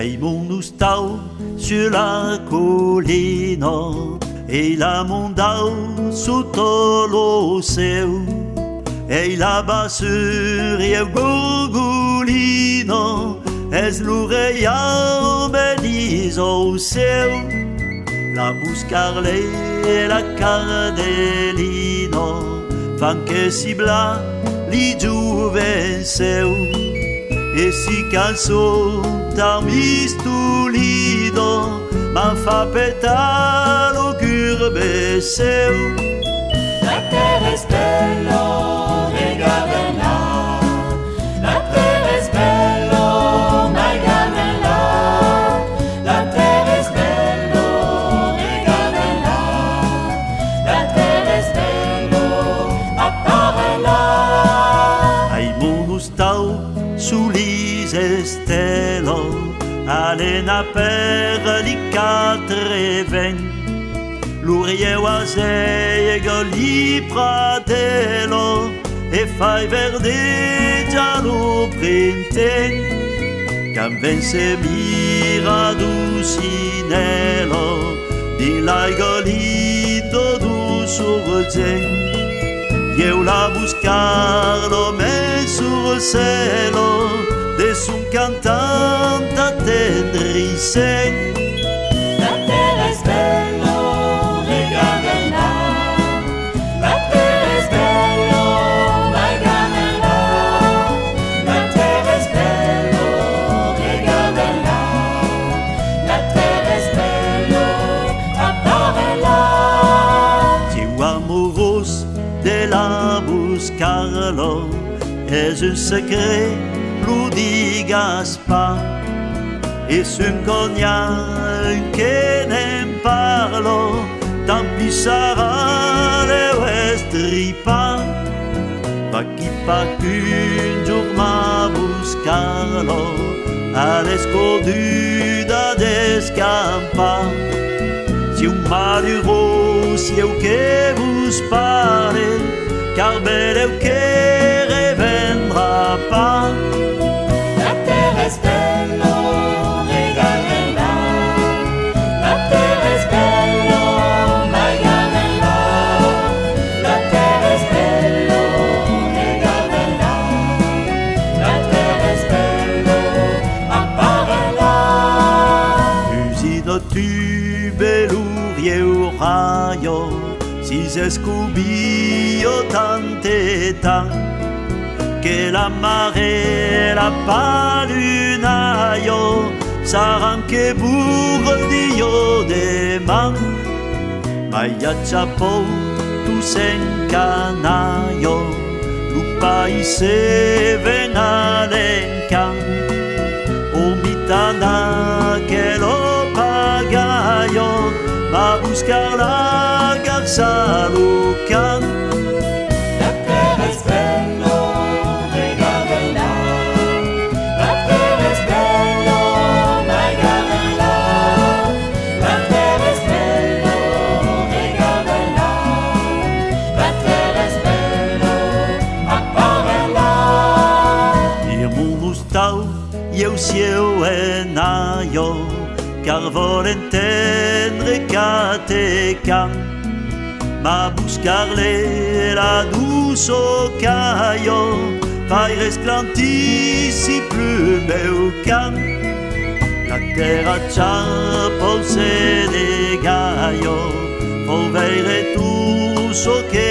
Ei mon stau sur la colline e la mondau sotto l'oceo e là-bas sur il gogolino es l'oreillard me dis au seu la buscarle e la cardelino fan che si bla li giuven seu e si canso t'armistulido ma fa petar lo curbe seu. La terre est belle, regarde-la. La terre est belle, regarde-la. La terre est belle, regarde-la. La terre est belle, apparaît-la. Ai mon stau sulis estelo alena per li quatre vent l'ourier oasego li pratelo e fai verdeggia lo printemps cam ven se mira ducinello di l'aigolito du surgen eu la buscarlo me sur cielo de son cantante tendrissent. La terre est belle, regarde-la. La terre est belle, regarde-la. La terre est belle, regarde-la. La terre est belle, apparaît-la. Tu amoureux de la buscarlo es un secret lo digas pas es un cognac che ne parlo tant pis sarà le estripa pa chi pa qu'un jour ma buscarlo all'escorduda d'escampa si un malheureux si eu que vos pare car bel eu que revendra pas. La terre est belle, regarde-la. La terre est belle, regarde-la. La terre est belle, regarde-la. La terre est belle, apparaît-la. Usino tu belurie o raio si escubio tante tan che la mare la palunaio saran che burdio de man maia chapo tu sen canaio lupa i se venalencan o mitana che lo pagaio va buscar la garza lucan. La terre est belle, regarde-la. La terre est belle, regarde-la. La terre est belle, regarde-la. La terre est belle, apparaît-la. Ir mon stau eu sieu enaio car vol entendre catecan ma buscarle la douce caio fai resplentir si plus meu can la terra ciapol se de gaio o veire tu so che